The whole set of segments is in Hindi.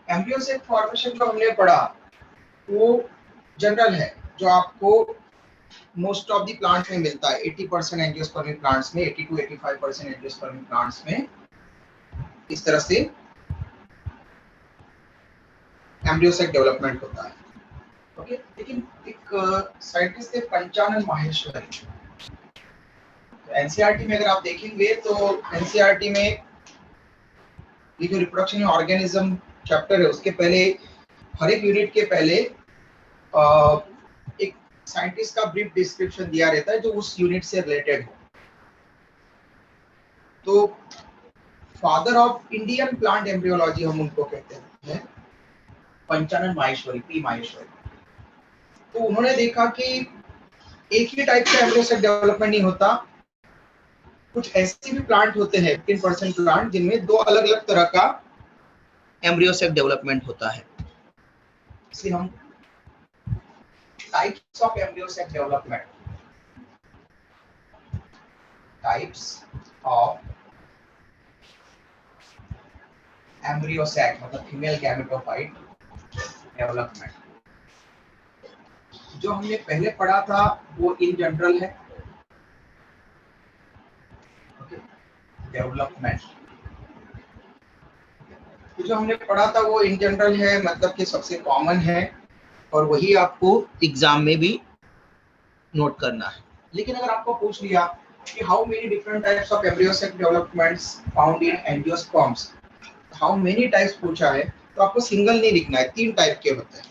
एम्ब्रियो से फॉर्मेशन जो हमने पढ़ा वो जनरल है, जो आपको मोस्ट ऑफ द प्लांट्स में मिलता है। 80% एंजियोस्पर्मिक प्लांट्स में, 80 to 85% एंजियोस्पर्मिक प्लांट्स में इस तरह से एम्ब्रियोसेक डेवलपमेंट होता है। ओके, लेकिन एक साइंटिस्ट थे पंचानन माहेश्वरी। एनसीईआरटी में अगर आप देखेंगे तो एनसीईआरटी में ये जो रिप्रोडक्शन ऑर्गेनिज्म चैप्टर है उसके पहले, हर एक यूनिट के पहले एक साइंटिस्ट का ब्रीफ डिस्क्रिप्शन दिया रहता है जो उस यूनिट से रिलेटेड हो। तो father of Indian plant embryology हम उनको कहते हैं, पंचानन माहेश्वरी, पी माहेश्वरी। तो उन्होंने देखा कि एक ही टाइप का एम्ब्रियोसेक डेवलपमेंट नहीं होता, कुछ ऐसे भी प्लांट होते हैं 15% प्लांट जिनमें दो अलग अलग तरह का एम्ब्रियोसेक डेवलपमेंट होता है। इसलिए हम types of embryo sac development, types of embryo sac मतलब फीमेल गैमेटोफाइट डेवलपमेंट, जो हमने पहले पढ़ा था वो इन जनरल है। डेवलपमेंट जो हमने पढ़ा था वो इन जनरल है, मतलब कि सबसे कॉमन है और वही आपको एग्जाम में भी नोट करना है। लेकिन अगर आपको पूछ लिया कि how many different types of embryo sac developments found in angiosperms, how many types पूछा है तो आपको सिंगल नहीं लिखना है, 3 टाइप के होते हैं।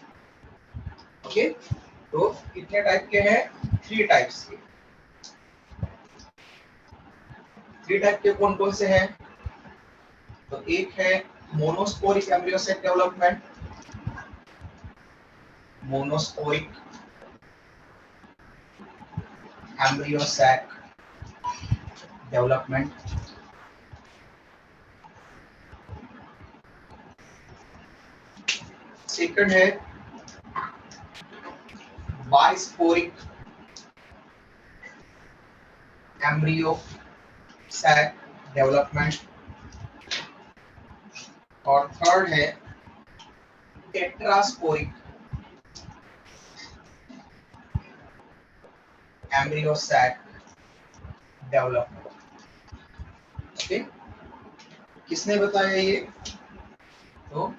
ओके, तो कितने टाइप के हैं? 3 टाइप्स के। 3 टाइप के कौन कौन से हैं? तो एक है monosporic embryo sac development, monosporic embryo sac development. Second है बाइस्पोरिक एम्ब्रियोसेक डेवलपमेंट, और थर्ड है टेट्रास्पोरिक एम्ब्रियोसेक डेवलपमेंट। ओके, किसने बताया ये? तो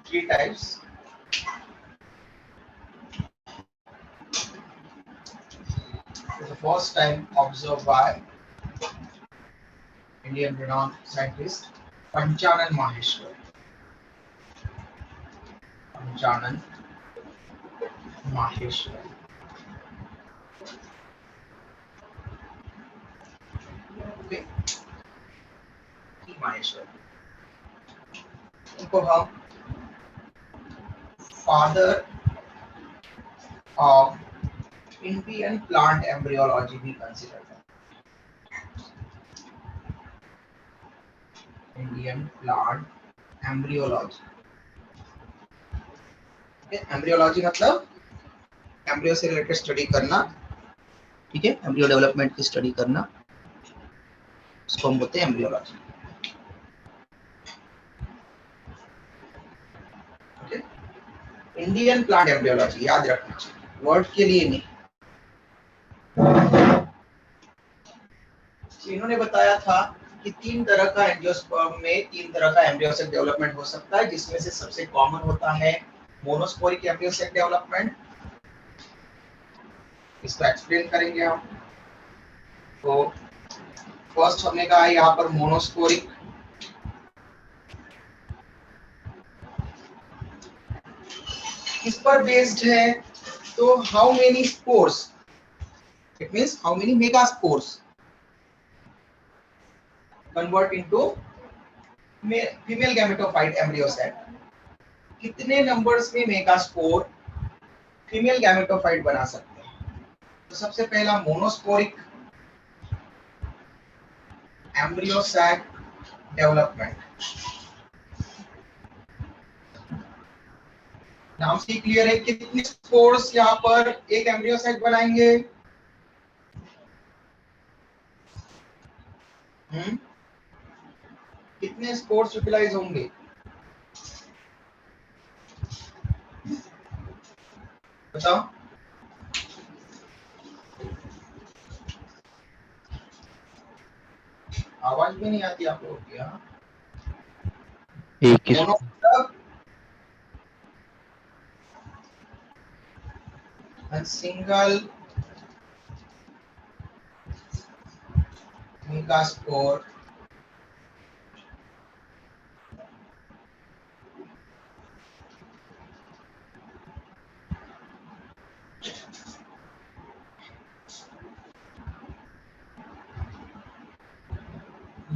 three types. The first time observed by Indian renowned scientist Panchanan Maheshwari. Panchanan Maheshwari. Okay. Maheshwari. इनको हम father of Indian plant embryology भी कंसिडर करते हैं। इंडियन प्लांट एम्ब्रियोलॉजी, एम्ब्रियोलॉजी मतलब एम्ब्रियो से रिलेटेड स्टडी करना, ठीक है, एम्ब्रियो डेवलपमेंट की स्टडी करना, उसको हम बोलते हैं एम्ब्रियोलॉजी। इंडियन प्लांट एम्ब्रियोलॉजी याद रखना चाहिए, वर्ड के लिए नहीं। इन्होंने बताया था कि 3 तरह का एंजियोस्पर्म में 3 तरह का एम्ब्रियोसेक डेवलपमेंट हो सकता है, जिसमें से सबसे कॉमन होता है मोनोस्पोरिक एम्ब्रियोसेक डेवलपमेंट। इसको एक्सप्लेन करेंगे हम। तो फर्स्ट हमने कहा यहाँ पर मोनोस्पोरिक, किस पर बेस्ड है? तो how many spores, it means how many megaspores convert into female gametophyte embryo sac, कितने नंबर्स में मेगास्पोर फीमेल गैमेटोफाइट बना सकते हैं? तो सबसे पहला मोनोस्पोरिक एम्ब्रियोसेक डेवलपमेंट, नाम से क्लियर है कितने स्पोर्स यहाँ पर एक एम्ब्रियोसेक बनाएंगे? कितने स्पोर्स यूटिलाइज होंगे? बताओ। आवाज भी नहीं आती आप लोगों की? हाँ, एक मोनो मतलब single megaspore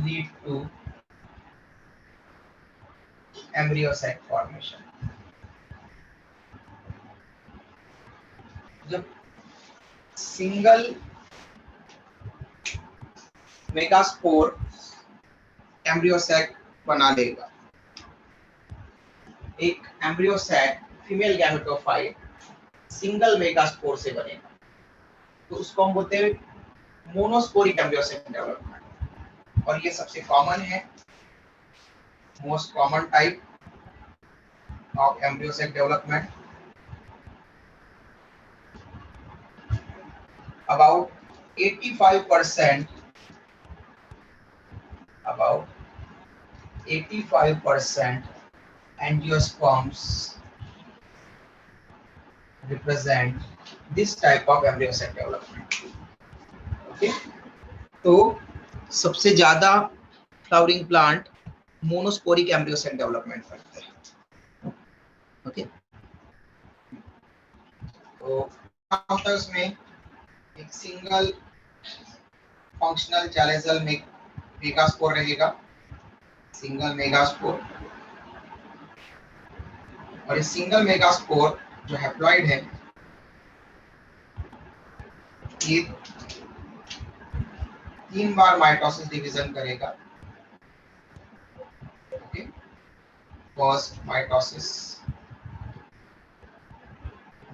lead to embryo sac formation. जब सिंगल मेगास्पोर एम्ब्रियो सैक बना लेगा, एक embryo sac female gametophyte single megaspore से बनेगा, तो उसको हम बोलते हैं मोनोस्पोरिक एम्ब्रियो सैक डेवलपमेंट। और ये सबसे कॉमन है, most common type of embryo sac development. About 85% angiosperms represent this type of embryo sac development. Okay, तो सबसे ज्यादा flowering plant monosporic embryo sac development करते हैं। ओके, तो क्या होता है उसमें? एक सिंगल फंक्शनल चैलेंजल मेगास्पोर रहेगा, सिंगल मेगास्पोर, और इस सिंगल मेगास्पोर जो हैप्लॉइड है ये 3 बार माइटोसिस डिवीजन करेगा। Okay, first mitosis,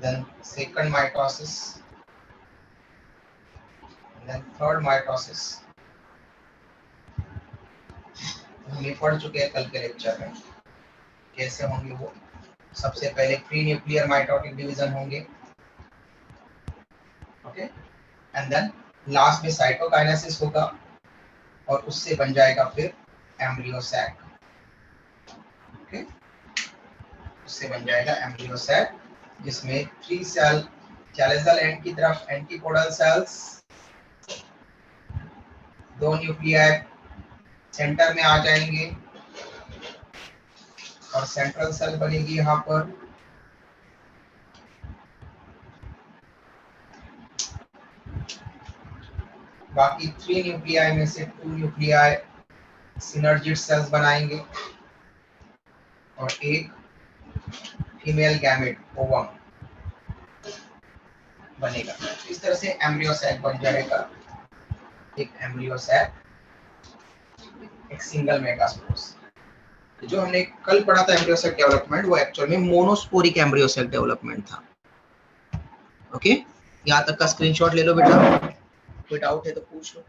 then second mitosis, then third mitosis। हम ये पढ़ चुके हैं कल के लेक्चर में कैसे होंगे वो। सबसे पहले प्री न्यूक्लियर माइटोटिक डिवीजन होंगे, ओके, एंड देन लास्ट में साइटोकाइनेसिस होगा और उससे बन जाएगा फिर एम्ब्रियो सैक। ओके, उससे बन जाएगा एम्ब्रियो सैक, जिसमें 3 सेल चैलेंजल एंड की तरफ एंटीपोडल सेल्स, 2 न्यूक्लियाई सेंटर में आ जाएंगे और सेंट्रल सेल बनेगी यहाँ पर। बाकी 3 न्यूक्लियाई में से 2 न्यूक्लियाई सिनर्जिड सेल्स बनाएंगे और एक फीमेल गैमेट ओवम बनेगा। इस तरह से एम्ब्रियो सैक बन जाएगा, एक एम्ब्रियो सैक, एक सिंगल मेगास्पोर। जो हमने कल पढ़ा था एम्ब्रियो सैक डेवलपमेंट, वो एक्चुअल में मोनोस्पोरिक एम्ब्रियो सैक डेवलपमेंट था। ओके, यहाँ तक का स्क्रीनशॉट ले लो बेटा, कोई डाउट है तो पूछ लो।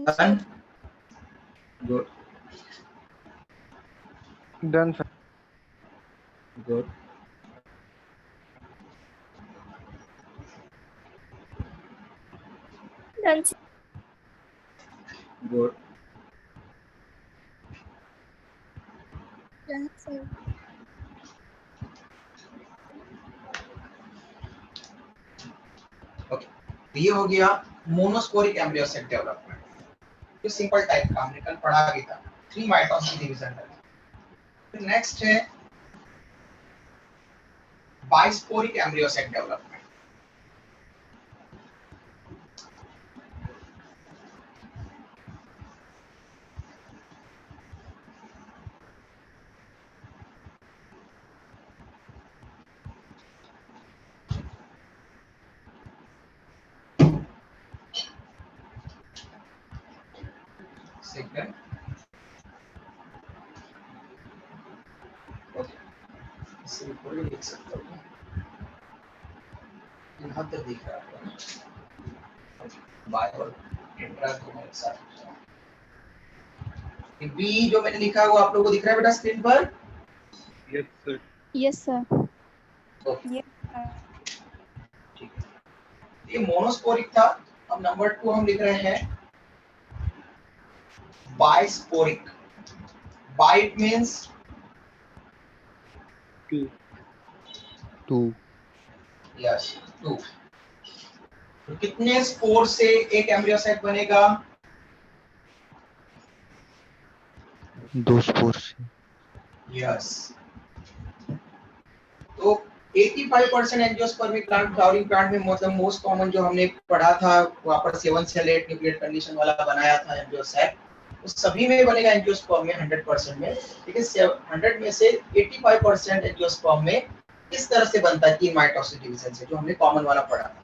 Done. Good. Done, sir. Good. Done. Good. Done, sir. Okay, ये हो गया मोनोस्पोरिक एम्ब्रियो सेक डेवलपमेंट। ये सिंपल टाइप का हमने कल पढ़ा भी था, 3 माइटोसिस डिवीजन है। फिर नेक्स्ट है बाइस्पोरिक एम्ब्रियो सेक डेवलपमेंट। सेकंड इससे ऊपर भी देख सकते हो, यहाँ तक दिख रहा है ना, बाय और इंट्रा दोनों एक साथ। बी जो मैंने लिखा है वो आप लोगों को दिख रहा है बेटा स्क्रीन पर? Yes, sir. Yes, sir. Okay Yes, sir. ठीक है, ये मोनोस्पोरिक था। अब नंबर 2 हम लिख रहे हैं bisporic. Bi it means 2. 2. Yes 2। तो कितने स्पोर से एक एम्ब्रियो सेट बनेगा? 2 स्पोर से। यस। तो 85% एंजियोस्पर्मिक प्लांट फ्लावरिंग प्लांट में मतलब मोस्ट कॉमन जो हमने पढ़ा था वहां पर 7 सेल 8 न्यूक्लियर कंडीशन वाला बनाया था एम्ब्रियो सेट, उस सभी में बनेगा एंजियोस्पर्म में 100% में। लेकिन 100 में से 85% एंजियोस्पर्म में इस तरह से बनता है, 3 माइटोसिस डिवीजन से, जो हमने कॉमन वाला पढ़ा था।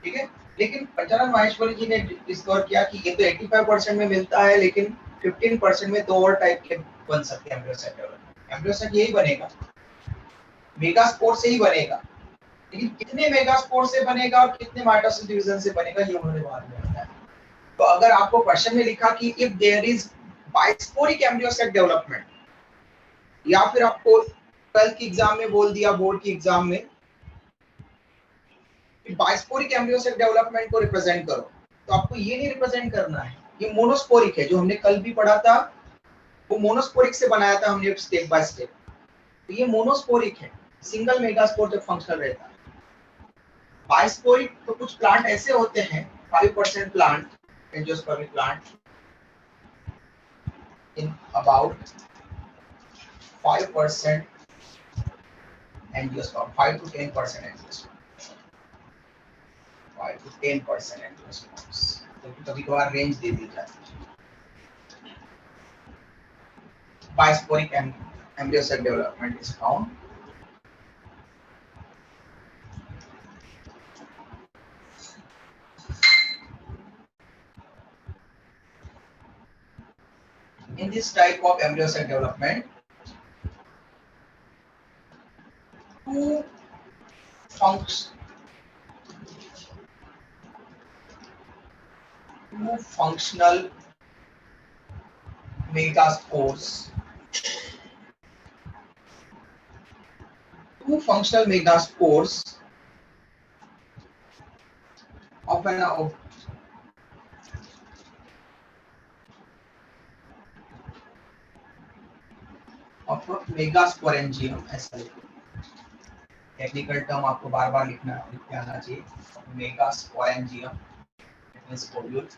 ठीक है, लेकिन पंचानन माहेश्वरी जी ने डिस्कवर किया कि ये तो 85% में मिलता है, लेकिन 15% में 2 और टाइप के बन सकते हैं embryo set develop. Embryo set यही बनेगा, मेगास्पोर से ही बनेगा, लेकिन कितने मेगास्पोर से बनेगा और कितने माइटोसिस डिवीजन से बनेगा ये उन्होंने बाद में बताया। तो अगर आपको क्वेश्चन में लिखा कि if there is bisporic embryo sac development, या फिर आपको 12th की एग्जाम में बोल दिया, बोर्ड की एग्जाम में बाइस्पोरिक एम्ब्रियो सेट डेवलपमेंट को रिप्रेजेंट करो, तो आपको ये नहीं रिप्रेजेंट करना है, ये मोनोस्पोरिक है। जो हमने कल भी पढ़ा था वो मोनोस्पोरिक से बनाया था हमने स्टेप बाय स्टेप। तो ये मोनोस्पोरिक है, सिंगल मेगास्पोर जब फंक्शनल रहता है। बाइस्पोरिक तो कुछ प्लांट ऐसे होते हैं, 5% plant angiospermic plant in about 5% angiosperm, 5 to 10% angiosperm, 5 to 10% angiosperms, तो कभी-कभार रेंज दे दी जाती है। Bisporic embryo cell development is found in this type of embryo cell development. Two functional megaspores. Two functional megaspores of an of a megasporangium, ऐसा लिखो। टेक्निकल टर्म आपको बार बार लिखना आना चाहिए। Megasporangium means ovule.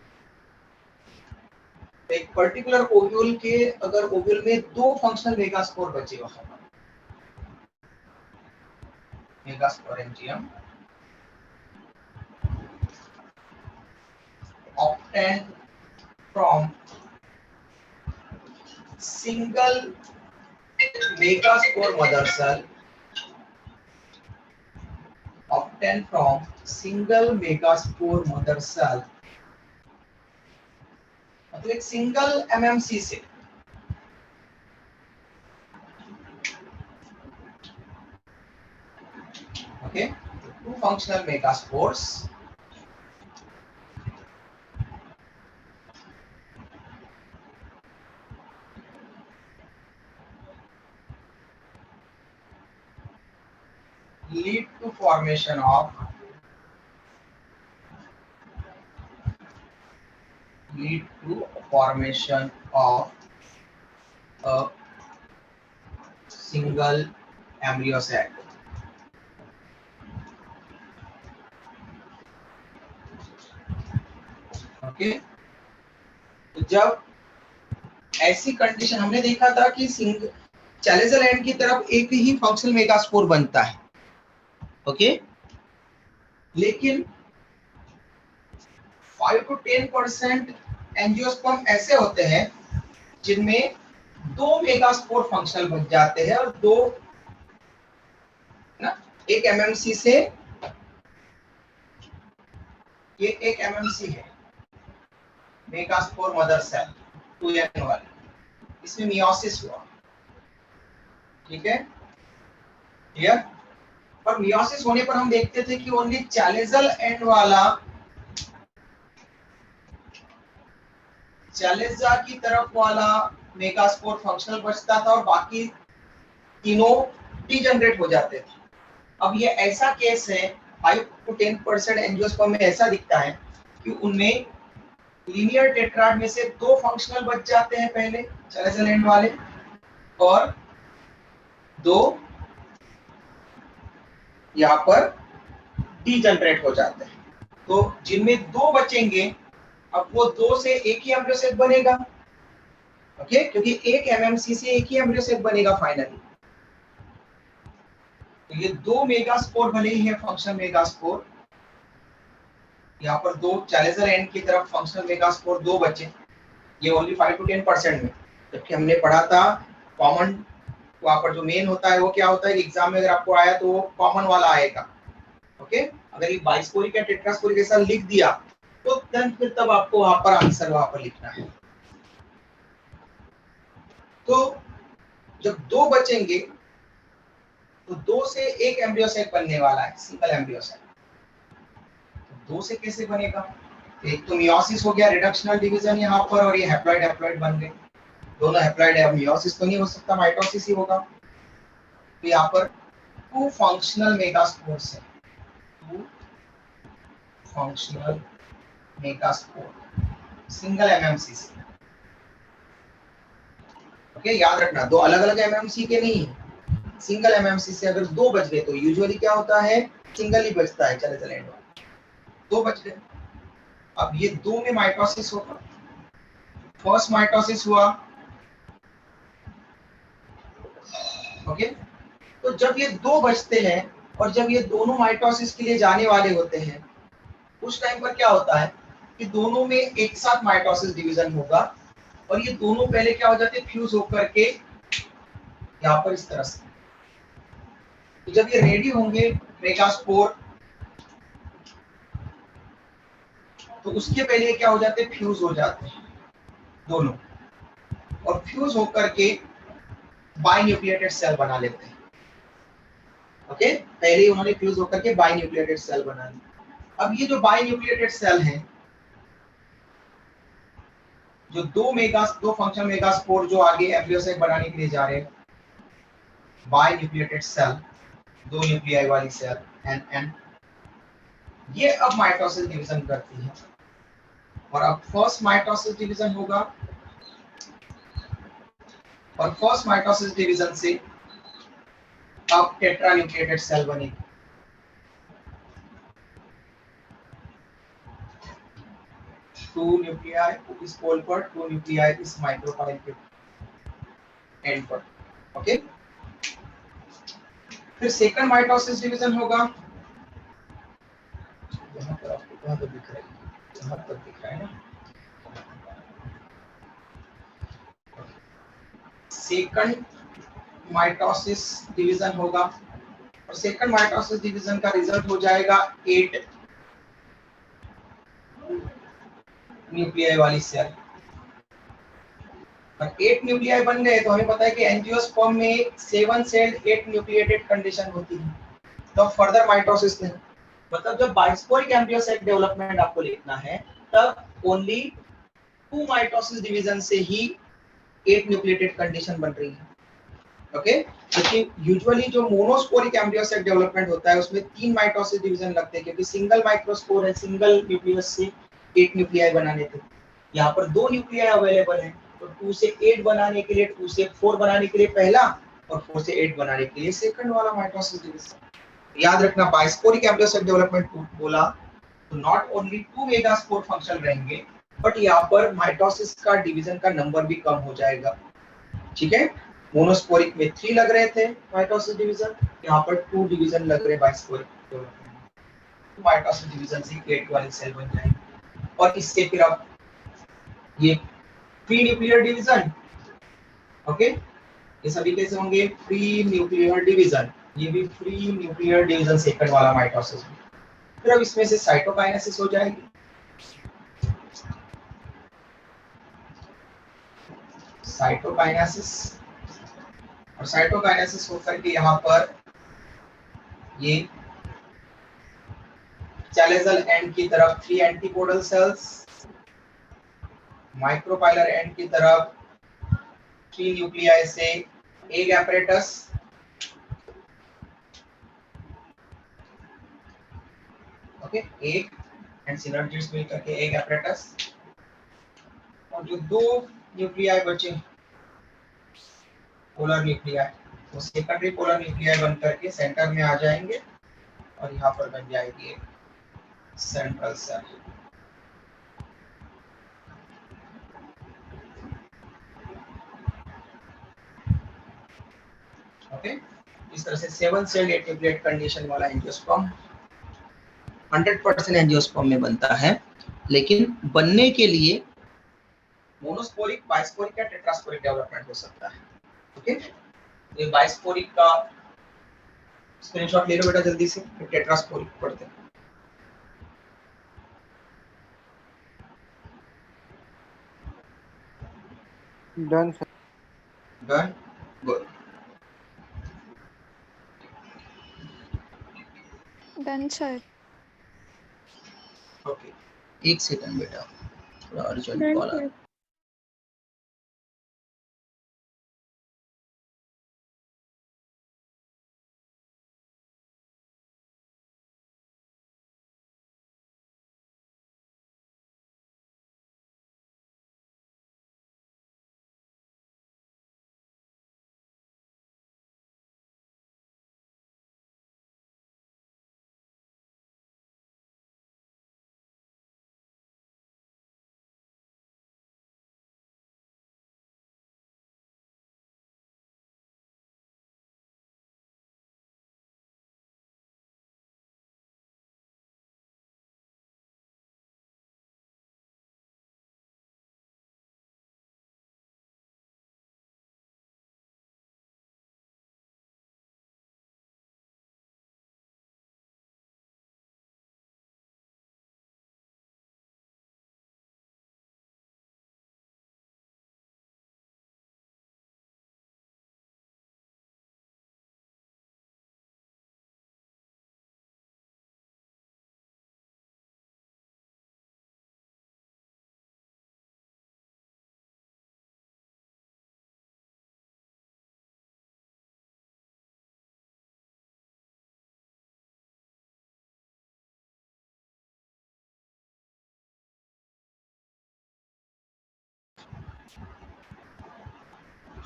एक पर्टिकुलर ओव्यूल के अगर ओव्यूल में 2 फंक्शनल मेगास्पोर बचे हो, megasporangium obtained from single megaspore mother cell, obtained from single megaspore mother cell, मतलब एक सिंगल एमएमसी से। Okay, two functional megaspores lead to formation of a single embryo sac. Okay, तो जब ऐसी कंडीशन हमने देखा था कि चैलेंजर एंड की तरफ एक ही फंक्शनल मेगास्पोर बनता है। ओके, लेकिन 5 to 10% एंजियोस्पर्म ऐसे होते हैं जिनमें 2 मेगास्पोर फंक्शनल बन जाते हैं और 2 ना, एक एमएमसी से, ये एक एमएमसी है मेगास्पोर मदर सेल 2n वाली, इसमें मियोसिस हुआ। ठीक है, क्लियर। पर मियोसिस होने पर हम देखते थे कि ओनली चैलेजल एंड वाला, चैलेजा की तरफ वाला मेगास्पोर फंक्शनल बचता था और बाकी तीनों डीजनरेट हो जाते थे। अब ये ऐसा केस है 5 to 10% एंजियोस्पर्म में ऐसा दिखता है कि उनमें लीनियर टेट्राड में से 2 फंक्शनल बच जाते हैं पहले चैलेजल एंड वाले, और 2 यहाँ पर डीजनरेट हो जाते हैं। तो जिनमें 2 बचेंगे, अब वो 2 से एक ही एम्ब्रियो सेक बनेगा, ओके, क्योंकि एक एमएमसी से एक ही एम्ब्रियो सेक बनेगा फाइनली। तो ये 2 मेगास्पोर भले ही है फंक्शनल मेगास्पोर, यहाँ पर 2 चैलेजल एंड की तरफ फंक्शनल मेगास्पोर 2 बचे, ये ओनली 5 to 10% में। जबकि हमने पढ़ा था कॉमन, वहां पर जो मेन होता है वो क्या होता है, एग्जाम में अगर आपको आया तो वो कॉमन वाला आएगा, ओके। अगर ये बाइस्पोरिक या टेट्रास्पोरिक ऐसा लिख दिया तो फिर तब आपको वहां पर आंसर वहां पर लिखना है। तो जब 2 बचेंगे तो 2 से एक एम्ब्रियो सेक बनने वाला है, सिंगल एम्ब्रियो सेक। 2 से कैसे बनेगा, एक तो मियोसिस हो गया, रिडक्शनल डिवीजन यहाँ पर, और ये हैप्लॉइड हैप्लॉइड बन गए, दोनों हैप्लॉइड है, मियोसिस तो नहीं हो सकता, माइटोसिस ही होगा। तो यहाँ पर 2 फंक्शनल मेगास्पोर्स है, 2 फंक्शनल मेगास्पोर सिंगल एमएमसी से, ओके। याद रखना 2 अलग अलग एमएमसी के नहीं, सिंगल एमएमसी से अगर 2 बच गए तो यूजुअली क्या होता है, सिंगल ही बचता है चैलेजल एंड वाला, 2 बच गए। अब ये 2 में माइटोसिस होगा, फर्स्ट माइटोसिस हुआ, ओके। तो जब ये 2 बचते हैं और जब ये दोनों माइटोसिस के लिए जाने वाले होते हैं, उस टाइम पर क्या होता है कि दोनों में एक साथ माइटोसिस डिवीजन होगा, और ये दोनों पहले क्या हो जाते हैं, फ्यूज होकर के यहाँ पर इस तरह से। तो जब ये रेडी होंगे मेगास्पोर, तो उसके पहले क्या हो जाते हैं, फ्यूज हो जाते हैं दोनों, और फ्यूज होकर के बाइन्यूक्लिएटेड सेल बना लेते हैं, ओके। पहले ही उन्होंने फ्यूज होकर के बाइन्यूक्लिएटेड सेल बना लिया। अब ये जो बाइन्यूक्लिएटेड सेल हैं, जो 2 फंक्शनल मेगास्पोर जो आगे एम्ब्रियो सेक बनाने के लिए जा रहे हैं, बाइन्यूक्लिएटेड सेल, 2 न्यूक्लियाई वाली सेल एन, ये अब माइटोसिस डिवीजन करती है, और अब फर्स्ट माइटोसिस डिवीजन होगा, और फर्स्ट माइटोसिस डिवीजन से अब टेट्रा न्यूक्लिएटेड सेल बनेगी। टू न्यूक्लियाई इस पोल पर, 2 न्यूक्लियाई इस माइक्रोपाइल के एंड पर, ओके। फिर सेकंड माइटोसिस डिवीजन होगा, यहाँ पर आपको कहाँ तक दिख रहा है, यहाँ तक दिख रहा है ना। सेकंड माइटोसिस डिवीजन होगा, और सेकंड माइटोसिस डिवीजन का रिजल्ट हो जाएगा 8 न्यूक्लियाई वाली सेल। और 8 न्यूक्लियाई बन गए तो हमें पता है कि एंजियोस्पर्म में 7 सेल्ड 8 न्यूक्लिएटेड कंडीशन होती है, तो फर्दर माइटोसिस नहीं। मतलब जब बाइस्पोरिक एम्ब्रियो सेक डेवलपमेंट आपको लिखना है, तब ओनली 2 माइटोसिस डिवीजन से ही 8 न्यूक्लिएटेड कंडीशन बन रही है, ओके। क्योंकि यूजुअली जो मोनोस्पोरिक एम्ब्रियो सेक डेवलपमेंट होता है उसमें 3 माइटोसिस डिवीजन लगते हैं, क्योंकि सिंगल माइक्रोस्पोर है, सिंगल न्यूक्लियस से 8 न्यूक्लियाई बनाने थे। यहाँ पर 2 न्यूक्लियाई अवेलेबल है, तो 2 से 8 बनाने के लिए, 2 से 4 बनाने के लिए पहला, और 4 से 8 बनाने के लिए सेकंड वाला माइटोसिस डिवीजन। याद रखना बाइस्पोरिक एम्ब्रियो सेक डेवलपमेंट बोला तो नॉट ओनली 2 मेगास्पोर फंक्शन रहेंगे, बट यहाँ पर माइटोसिस का डिवीजन का नंबर भी कम हो जाएगा, ठीक है। मोनोस्पोरिक में 3 लग रहे थे माइटोसिस डिवीजन, यहाँ पर 2 डिवीजन लग रहे बाइस्पोरिक डेवलपमेंट, माइटोसिस डिवीजन से 8 वाली सेल बन जाएगी। और इससे फिर अब ये प्री न्यूक्लियर डिवीजन, ओके, ये सभी कैसे होंगे, प्री न्यूक्लियर डिवीजन, ये भी प्री न्यूक्लियर डिवीजन सेकंड वाला माइटोसिस। फिर अब इसमें से साइटोकाइनेसिस हो जाएगी, साइटोकाइनेसिस, और साइटोकाइनेसिस होकर के यहाँ पर ये चैलेजल एंड की तरफ 3 एंटीपोडल सेल्स, माइक्रोपाइलर एंड की तरफ 3 न्यूक्लियाई से egg apparatus, okay, egg and synergids मिलकर के एग apparatus, और जो 2 न्यूक्लियाई बचे पोलर न्यूक्लियाई, वो सेकेंडरी पोलर न्यूक्लियाई बन करके सेंटर में आ जाएंगे और यहाँ पर बन जाएगी एक सेंट्रल सेल। ओके, इस तरह से 7 सेल एट्रिप्लेट कंडीशन वाला एंजियोस्पर्म 100% एंजियोस्पर्म में बनता है, लेकिन बनने के लिए मोनोस्पोरिक, बाइस्पोरिक या टेट्रास्पोरिक डेवलपमेंट हो सकता है। ओके, ये बाइस्पोरिक का स्क्रीनशॉट ले लो बेटा जल्दी से, फिर टेट्रास्पोरिक पढ़ते हैं। Done sir. Done, good. Done sir. Okay, एक सेकंड बेटा, थोड़ा अर्जेंट कॉल आ रहा है।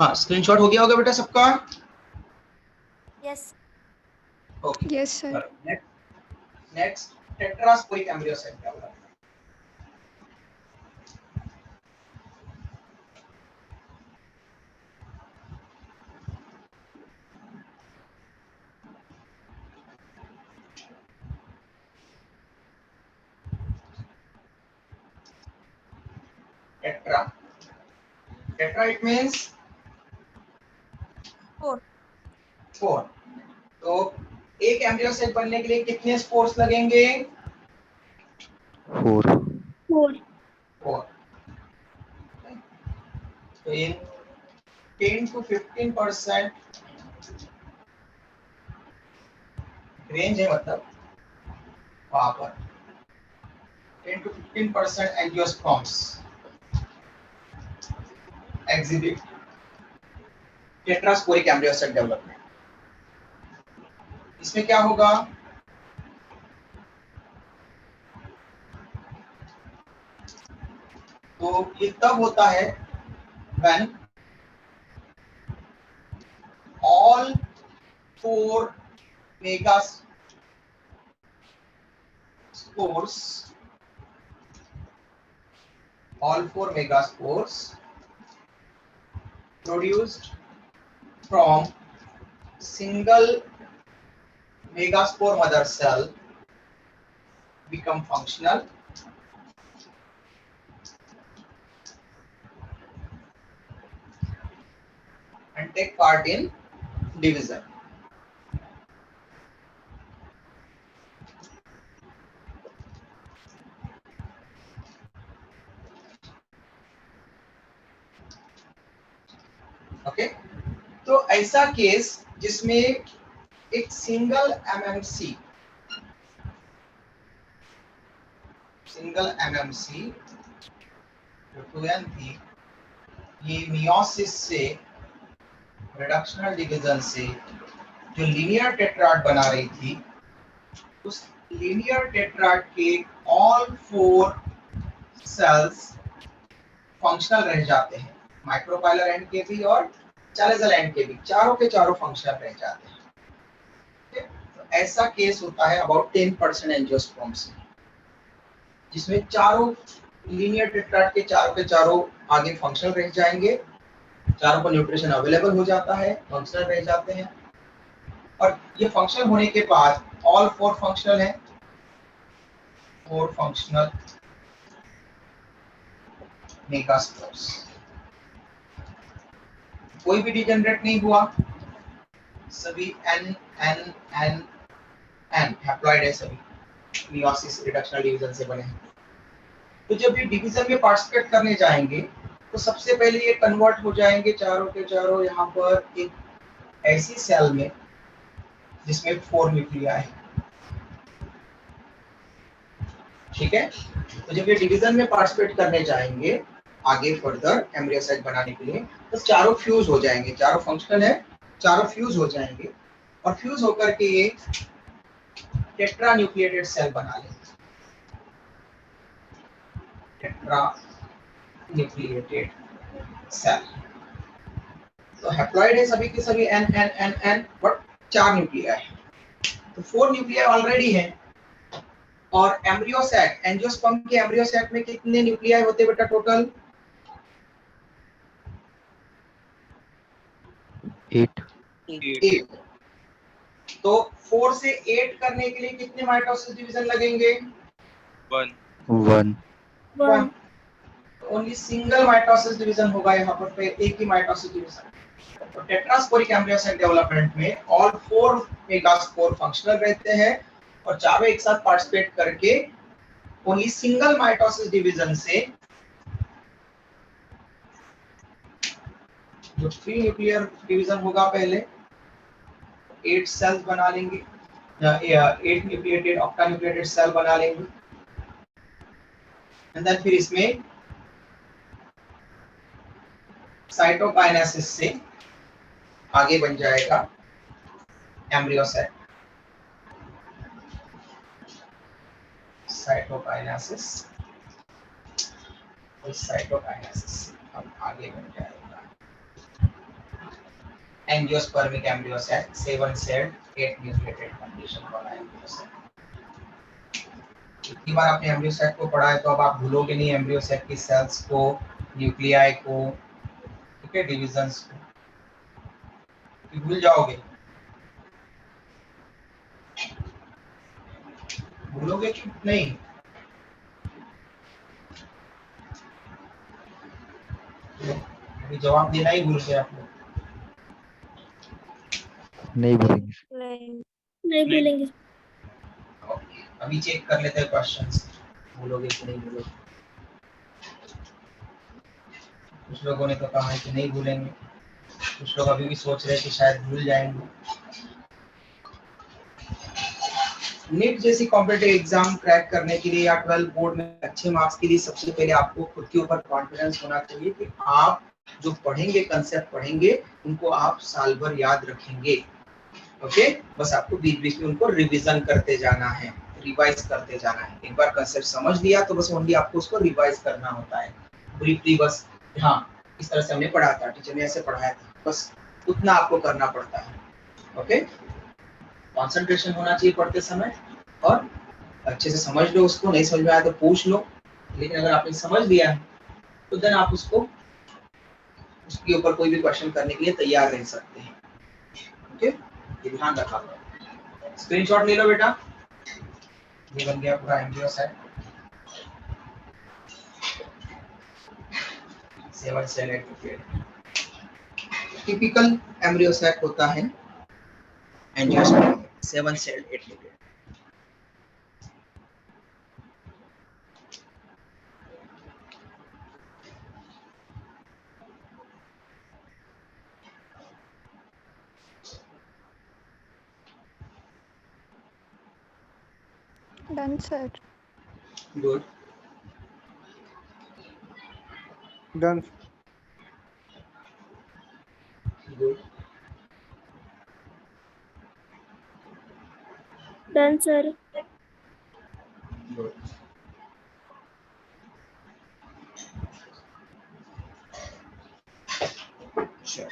हाँ, स्क्रीनशॉट हो गया होगा बेटा सबका? Yes. Okay, yes sir. Next tetrasporic embryo cell development. Tetra, tetra it means 4। तो एक एम्ब्रियो सेल बनने के लिए कितने स्पोर्स लगेंगे? 4 4। तो इन 10 to 15% रेंज है, मतलब वहां पर 10 to 15% angiosperms exhibit tetrasporic embryo cell development. इसमें क्या होगा? तो ये तब होता है when all 4 megaspores produced from single megaspore mother cell become functional and take part in division. Okay, तो ऐसा केस जिसमें एक सिंगल एमएमसी जो 2n थी, ये मियोसिस से, रिडक्शनल डिवीजन से जो लीनियर टेट्राड बना रही थी, उस लीनियर टेट्राड के ऑल 4 सेल्स फंक्शनल रह जाते हैं, माइक्रोपाइलर एंड के भी और चैलेजल एंड के भी, चारों के चारों फंक्शनल रह जाते हैं। तो ऐसा केस होता है अबाउट 10% एंजियोस्पर्म्स में, जिसमें चारों लीनियर टेट्राड के चारों आगे फंक्शनल रह जाएंगे, चारों को न्यूट्रिशन अवेलेबल हो जाता है, फंक्शनल रह जाते हैं। और ये फंक्शनल होने के बाद ऑल 4 फंक्शनल है, 4 फंक्शनल मेगास्पोर्स, कोई भी डिजेनरेट नहीं हुआ, सभी n n n n haploid है, सभी मियोसिस रिडक्शनल डिवीजन से बने हैं। तो जब ये डिवीजन में पार्टिसिपेट करने जाएंगे तो सबसे पहले ये कन्वर्ट हो जाएंगे चारों के चारों यहाँ पर एक ऐसी सेल में जिसमें 4 न्यूक्लिया है। ठीक है, तो जब ये डिवीजन में पार्टिसिपेट करने जाएंगे आगे फर्दर एम्ब्रियोसाइट बनाने के लिए, तो चारों फ्यूज हो जाएंगे, चारों फंक्शनल है, चारों फ्यूज हो जाएंगे और फ्यूज होकर के ये टेट्रा न्यूक्लिएटेड सेल बना लेंगे, टेट्रा न्यूक्लिएटेड सेल। तो हैप्लॉइड है सभी के सभी n n n n, but 4 nuclei है, तो 4 न्यूक्लिया ऑलरेडी है। और एम्ब्रियोसैक, एंजियोस्पर्म के एम्ब्रियोसैक में कितने न्यूक्लिया होते बेटा टोटल? 8 8। तो 4 से 8 करने के लिए कितने माइटोसिस डिवीजन लगेंगे? 1 ओनली सिंगल माइटोसिस डिवीजन होगा यहाँ पर, एक ही माइटोसिस डिवीजन। तो टेट्रास्पोरिक एम्ब्रियोसाइक डेवलपमेंट में ऑल 4 मेगास्पोर फंक्शनल रहते हैं और चारों एक साथ पार्टिसिपेट करके ओनली सिंगल माइटोसिस डिवीजन से जो 3 न्यूक्लियर डिवीजन होगा पहले 8 सेल्स बना लेंगे, 8 न्यूक्लिएटेड ऑक्टा न्यूक्लिएटेड सेल बना लेंगे। एंड देन फिर इसमें साइटोकाइनेसिस से आगे बन जाएगा एम्ब्रियोसाइट, साइटोकाइनेसिस, इस साइटोकाइनेसिस अब आगे बन जाएगा एंजियोस्पर्मिक एम्ब्रियोसाइट, 7 सेल्ड 8 न्यूक्लिएटेड कंडीशन वाला एम्ब्रियोसाइट। इतनी बार आपने एम्ब्रियोसाइट को पढ़ा है तो अब आप भूलोगे नहीं एम्ब्रियोसाइट की सेल्स को, न्यूक्लियाई को, ठीक है, डिविजन्स को भूल जाओगे, भूलोगे कि नहीं? अभी जवाब देना ही भूल गए आप लोग। नहीं भूलेंगे। नहीं भूलेंगे। ओके, अभी चेक कर लेते हैं क्वेश्चंस, भूलोगे कि नहीं भूलोगे। कुछ लोगों ने तो कहा है कि नहीं भूलेंगे, कुछ लोग अभी भी सोच रहे हैं कि शायद भूल जाएंगे। नीट जैसी कॉम्पिटिटिव एग्जाम क्रैक करने के लिए या 12 बोर्ड में अच्छे मार्क्स के लिए सबसे पहले आपको खुद के ऊपर कॉन्फिडेंस होना चाहिए कि आप जो पढ़ेंगे, कंसेप्ट पढ़ेंगे, उनको आप साल भर याद रखेंगे। ओके, बस आपको बीच बीच में उनको रिवीजन करते जाना है, रिवाइज करते जाना है। एक बार कंसेप्ट समझ लिया तो बस ओनली आपको उसको रिवाइज करना होता है ब्रीफली, बस हाँ इस तरह से हमने पढ़ा था, टीचर ने ऐसे पढ़ाया था, बस उतना आपको करना पड़ता है। ओके, कंसंट्रेशन होना चाहिए पढ़ते समय और अच्छे से समझ लो उसको, नहीं समझ में आया तो पूछ लो, लेकिन अगर आपने समझ लिया है तो देन आप उसको उसके ऊपर कोई भी क्वेश्चन करने के लिए तैयार रह सकते हैं। ओके, ये ध्यान रखा करो। स्क्रीनशॉट ले लो बेटा, ये बन गया पूरा embryo sac, 7 cell nucleus. Typical embryo sac होता है angiosperm, 7 cell 8 nucleus. Done, sir. Good. Done. Good. Done, sir. Good. Sure.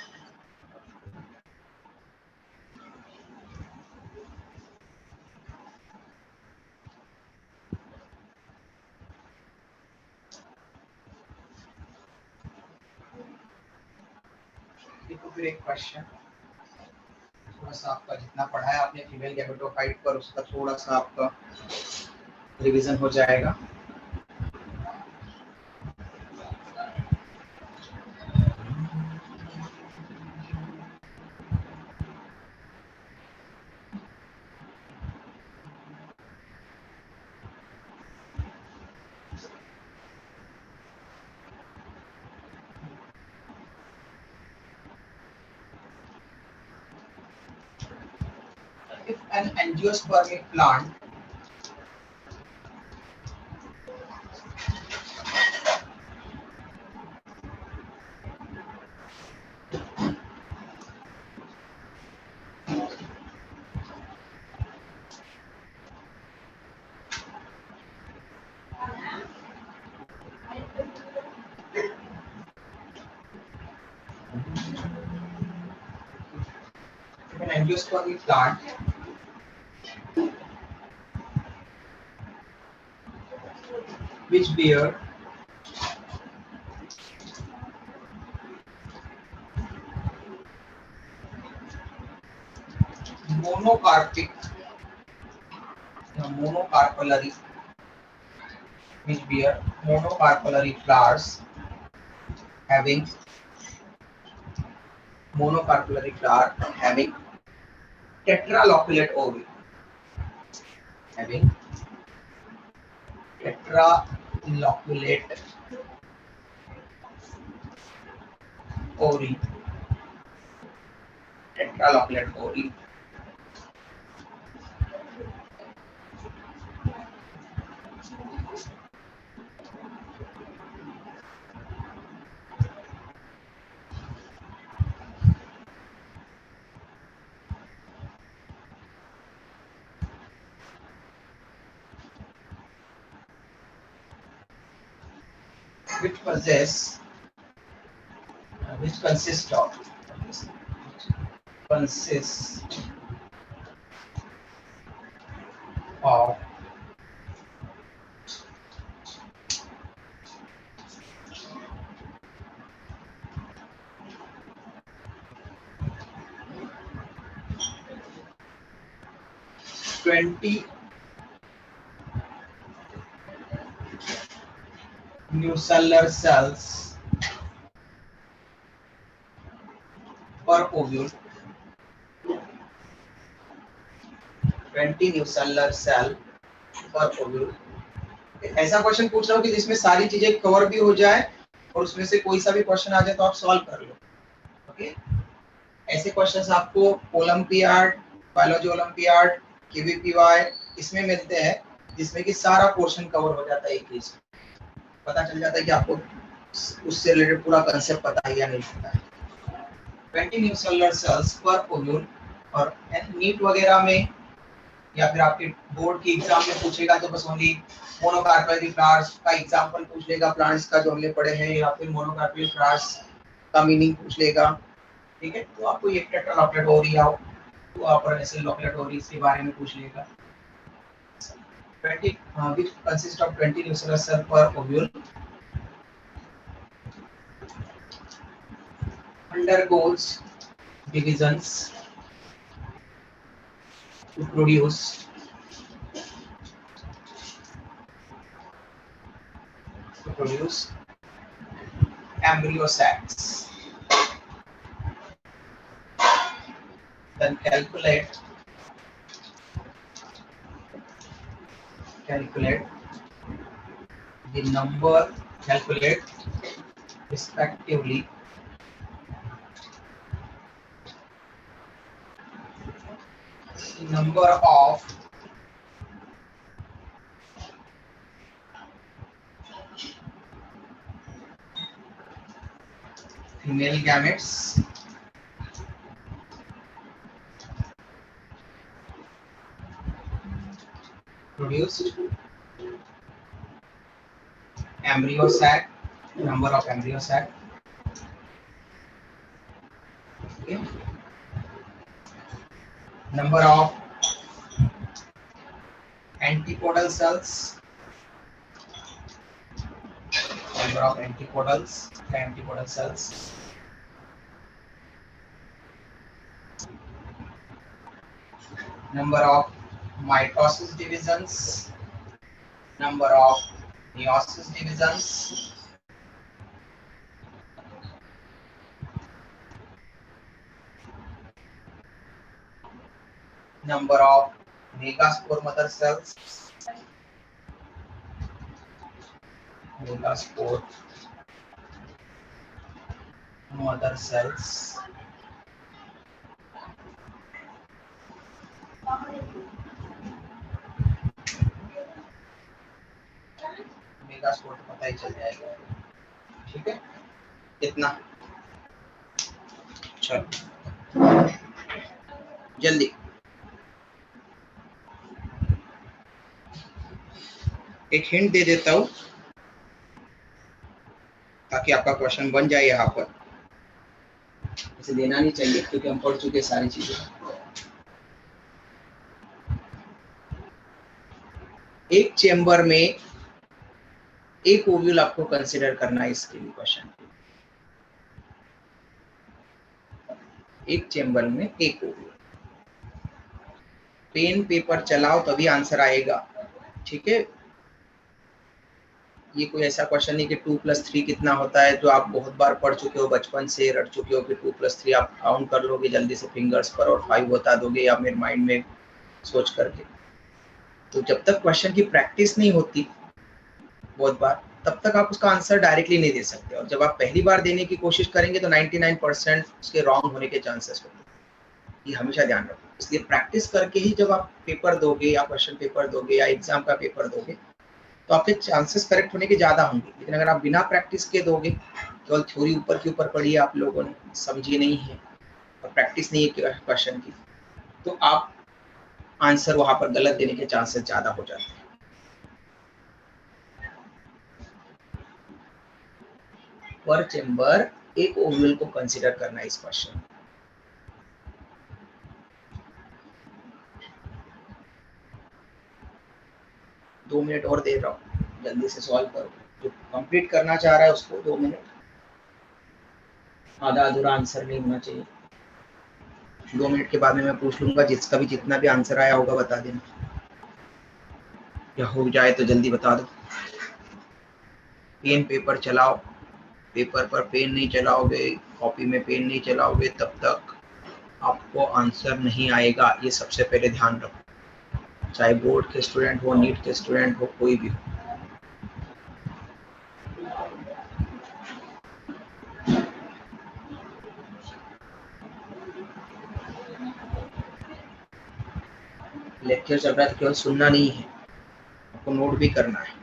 देखो फिर एक क्वेश्चन, थोड़ा सा आपका जितना पढ़ा है आपने फीमेल गैमेटोफाइट पर उसका थोड़ा सा आपका रिवीजन हो जाएगा। If an angiospermic plant which bear monocarpic monocarpellary flowers having tetraloculate ovary, having tetraloculate ovary, tetraloculate ovary. Which consist of 20 nucellar cells per ovule, 20 nucellar cell per ovule। ऐसा क्वेश्चन पूछ रहा हूँ कि जिसमें सारी चीजें कवर भी हो जाए और उसमें से कोई सा भी क्वेश्चन आ जाए तो आप सॉल्व कर लो। ओके, ऐसे क्वेश्चंस आपको ओलंपियाड, बायोलॉजी ओलंपियाड, केवीपीवाई इसमें मिलते हैं जिसमें कि सारा पोर्शन कवर हो जाता है, एक ही पता चल जाता है कि आपको उससे रिलेटेड पूरा कंसेप्ट पता है या नहीं पता है। 20 न्यूसेलुलर सेल्स पर ओव्यूल, और नीट वगैरह में या फिर आपके बोर्ड की एग्जाम में पूछेगा तो बस ओनली मोनोकार्पेलरी फ्लावर्स का एग्जांपल पूछ लेगा, प्लांट्स का जो हमने पढ़े हैं, या फिर मोनोकार्पेलरी फ्लावर्स का मीनिंग पूछ लेगा। ठीक है, तो आपको ये टेट्रालॉक्लेट ओवरी या तो आप ऐसे लॉकलेट ओवरी के बारे में पूछ लेगा। 20 which consist of 20 nuclear cell per ovule, undergoes divisions to produce embryo sacs. Then calculate the number, calculate respectively the number of male gametes produced embryo sac, number of embryo sac. Okay. Number of antipodal cells, number of antipodal cells, number of mitosis divisions, number of meiosis divisions, number of megaspore mother cells, megaspore mother cells, megaspore तो पता ही चल जाएगा, ठीक है, इतना। चलो जल्दी एक हिंट दे देता हूं ताकि आपका क्वेश्चन बन जाए यहाँ पर। इसे देना नहीं चाहिए क्योंकि हम पढ़ चुके सारी चीजें। एक चेंबर में एक ओव्यूल आपको कंसीडर करना है इसके लिए क्वेश्चन। एक चेंबर में एक ओव्यूल, पेन पेपर चलाओ तभी आंसर आएगा, ठीक है। ये कोई ऐसा क्वेश्चन नहीं कि 2+3 कितना होता है जो आप बहुत बार पढ़ चुके हो, बचपन से रट चुके हो कि 2+3 आप काउंट कर लोगे जल्दी से फिंगर्स पर और 5 बता दोगे या मेरे माइंड में सोच करके। तो जब तक क्वेश्चन की प्रैक्टिस नहीं होती बहुत बार, तब तक आप उसका आंसर डायरेक्टली नहीं दे सकते। और जब आप पहली बार देने की कोशिश करेंगे तो 99% उसके रॉन्ग होने के चांसेस होते हैं। ये हमेशा ध्यान रखो। इसलिए प्रैक्टिस करके ही जब आप पेपर दोगे या क्वेश्चन पेपर दोगे या एग्जाम का पेपर दोगे तो आपके चांसेस करेक्ट होने के ज़्यादा होंगे। लेकिन अगर आप बिना प्रैक्टिस के दोगे, केवल थ्योरी ऊपर के ऊपर पढ़ी है आप लोगों ने, समझी नहीं है और प्रैक्टिस नहीं है क्वेश्चन की, तो आप आंसर वहाँ पर गलत देने के चांसेस ज़्यादा हो जाते हैं। पर चेंबर एक ओव्यूल को कंसीडर करना है इस क्वेश्चन। दो मिनट और दे रहा हूँ, जल्दी से सॉल्व करो। जो कंप्लीट करना चाह रहा है उसको 2 मिनट, आधा अधूरा आंसर नहीं होना चाहिए। 2 मिनट के बाद में मैं पूछ लूंगा, जिसका भी जितना भी आंसर आया होगा बता देना, या हो जाए तो जल्दी बता दो। पेन पेपर चलाओ, पेपर पर पेन नहीं चलाओगे, कॉपी में पेन नहीं चलाओगे, तब तक आपको आंसर नहीं आएगा। ये सबसे पहले ध्यान रखो, चाहे बोर्ड के स्टूडेंट हो, नीट के स्टूडेंट हो, कोई भी हो। लेक्चर चल रहा है तो केवल सुनना नहीं है, आपको नोट भी करना है।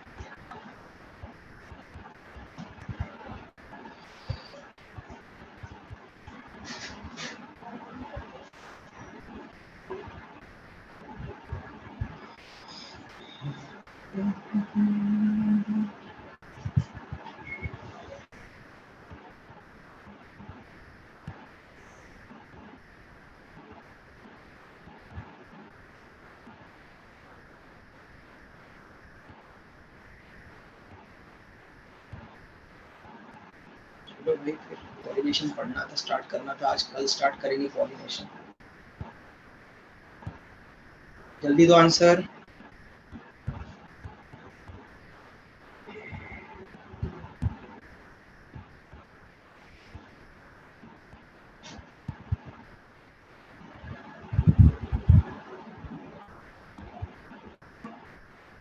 पॉलिनेशन पढ़ना था, स्टार्ट करना था आज, कल स्टार्ट करेंगे पॉलिनेशन। जल्दी दो आंसर।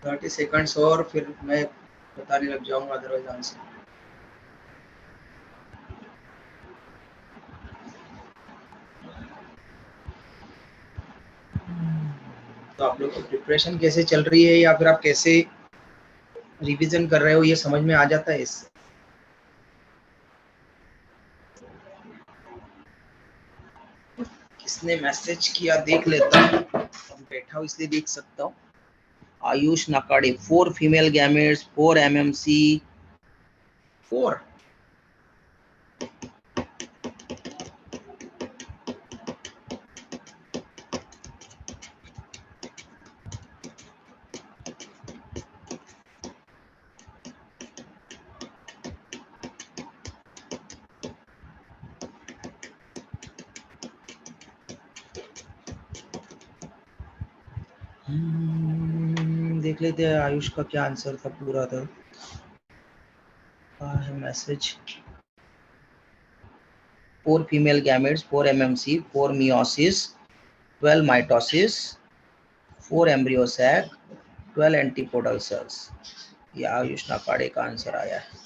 थर्टी सेकंड्स और फिर मैं बताने लग जाऊंगा, अदरवाइज आंसर। तो आप लोग की प्रिपरेशन कैसे चल रही है या फिर आप कैसे रिवीजन कर रहे हो, ये समझ में आ जाता है इससे। इसने मैसेज किया, देख लेता हूँ। अब बैठा हूँ इसलिए देख सकता हूँ। Ayush Nakade, 4 female gametes, 4 MMC, 4। देख लेते हैं आयुष का क्या आंसर था, पूरा था message. 4 female gametes, 4 MMC, 4 meiosis, 12 mitosis, 4 embryo sac, 12 antipodal cells। ये आयुष नाकाड़े का आंसर आया है।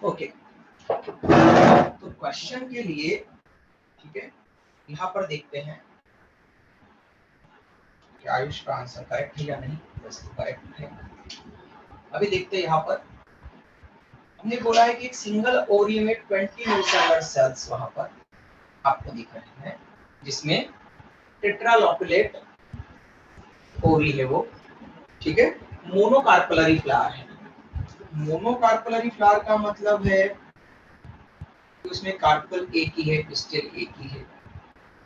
ओके, तो क्वेश्चन के लिए, ठीक है, यहाँ पर देखते हैं कि आयुष का आंसर करेक्ट है या नहीं। वैसे करेक्ट है। अभी देखते हैं, यहाँ पर हमने बोला है कि एक सिंगल ओरी में 20 न्यूक्लियर सेल्स वहां पर आपको दिख रहे हैं, जिसमें टेट्रालोकुलेट ओरी है वो, ठीक है। मोनोकार्पलरी फ्लावर है। मोनोकार्पलरी फ्लावर का मतलब है कि उसमें कार्पल एक ही है, पिस्टिल एक ही है।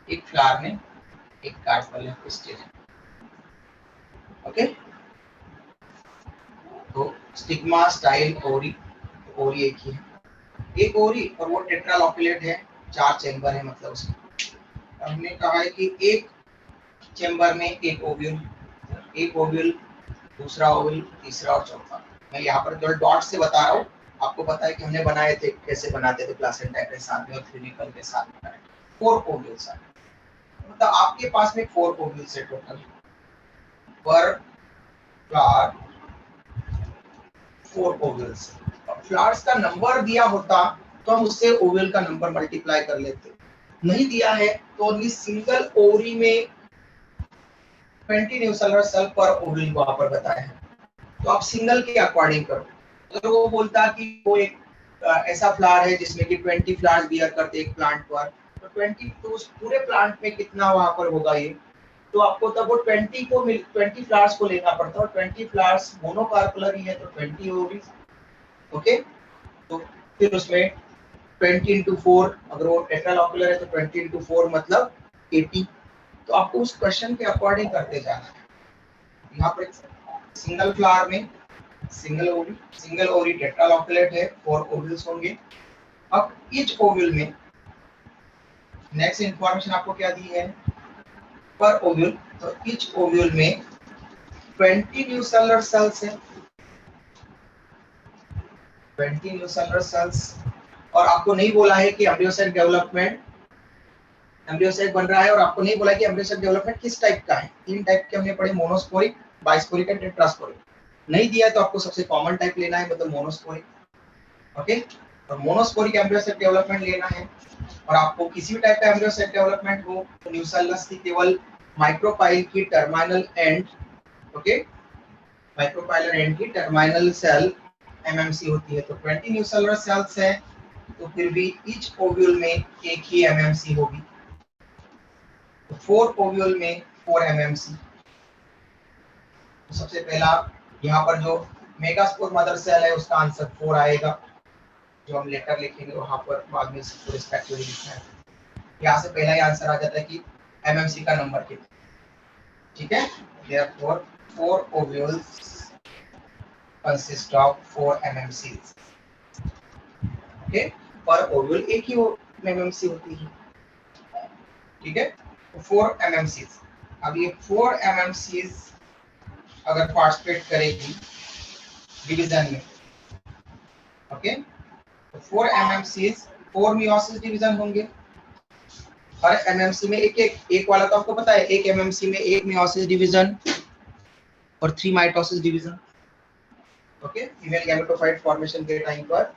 एक फ्लावर में एक कार्पल है, पिस्टिल है। ओके, तो स्टिग्मा, स्टाइल, ओरी, ओरी एक ही है। एक ओरी और वो टेट्रालोकुलेट है, 4 चेंबर है, मतलब उसमें हमने कहा है कि एक चेंबर में एक ओव्यूल, एक ओव्यूल, दूसरा ओव्यूल, तीसरा और चौथा। मैं यहाँ पर जो डॉट से बता रहा हूँ, आपको पता है कि हमने बनाए थे, कैसे बनाते थे प्लासेंटा के साथ में और फिनिकल के साथ में। 4 ओव्यूल्स है, मतलब आपके पास में 4 ओव्यूल्स है टोटल पर फ्लावर, 4 ओव्यूल्स। फ्लावर्स का नंबर दिया होता तो हम उससे ओव्यूल का नंबर मल्टीप्लाई कर लेते। नहीं दिया है तो ओनली सिंगल ओवरी में 20 न्यूक्लियर सेल पर ओवरी वहां पर बताया है, तो आप सिंगल के अकॉर्डिंग करो। अगर वो बोलता कि वो एक ऐसा फ्लावर है जिसमें कि 20 फ्लावर्स बियर करते एक प्लांट पर, तो 20 तो उस पूरे प्लांट में कितना वहां पर होगा ये, तो आपको तब वो 20 फ्लावर्स को लेना पड़ता है। 20 फ्लावर्स मोनोकार्पलरी है तो 20 ओवरी। ओके, तो फिर उसमें 20 into 4, अगर वो टेट्रालोकुलर है तो 20 into 4 मतलब 80। तो आपको उस क्वेश्चन के अकॉर्डिंग करते जाना है। यहाँ पर सिंगल फ्लावर में सिंगल ओवरी टेट्रालोकुलेट है, 4 ओव्यूल्स होंगे। अब ईच ओव्यूल में नेक्स्ट इंफॉर्मेशन आपको क्या दी है, पर ओव्यूल, तो ईच ओव्यूल में 20 न्यूक्लियर सेल्स है, 20 न्यूक्लियर सेल्स। और आपको नहीं बोला है कि एम्ब्रियोसाइट डेवलपमेंट, एम्ब्रियोसाइट बन रहा है, और आपको नहीं बोला कि एम्ब्रियोसाइट डेवलपमेंट किस टाइप का है। 3 टाइप के हमने पढ़े, मोनोस्पोरिक, बाइस्पोरिक एंड टेट्रास्पोरिक। नहीं दिया तो आपको सबसे कॉमन टाइप लेना है, मतलब मोनोस्पोरिक। ओके, और मोनोस्पोरिक एम्ब्रियोसाइट डेवलपमेंट लेना है। और आपको किसी भी टाइप का एम्ब्रियोसाइट डेवलपमेंट हो तो न्यूसेलस की केवल माइक्रोपाइल की terminal and, okay, micropylar and की टर्मिनल सेल एमएमसी होती है। तो 20 न्यूसेलर सेल्स है, तो फिर भी ईच ओव्यूल में एक ही एमएमसी होगी। तो 4 ओव्यूल में 4 एमएमसी। तो सबसे पहला यहाँ पर जो मेगास्पोर मदर सेल है उसका आंसर 4 आएगा, जो हम लेटर लिखेंगे वहां पर बाद में इसको रिस्पेक्टिवली लिखना है। यहाँ से पहला ही आंसर आ जाता है कि एमएमसी का नंबर कितना, ठीक है। Therefore 4 ovules consist of 4 MMCs। Okay, पर ओव्यूल एक ही एमएमसी होती है, ठीक है। तो 4 MMCs। अब ये 4 MMCs अगर पार्टिसिपेट करेगी डिवीजन में, ओके, तो 4 MMCs 4 मियोसिस डिवीजन होंगे। हर एमएमसी में एक वाला तो आपको पता है, एक एमएमसी में एक मियोसिस डिवीजन और 3 mitosis division. Okay, female gametophyte formation के टाइम पर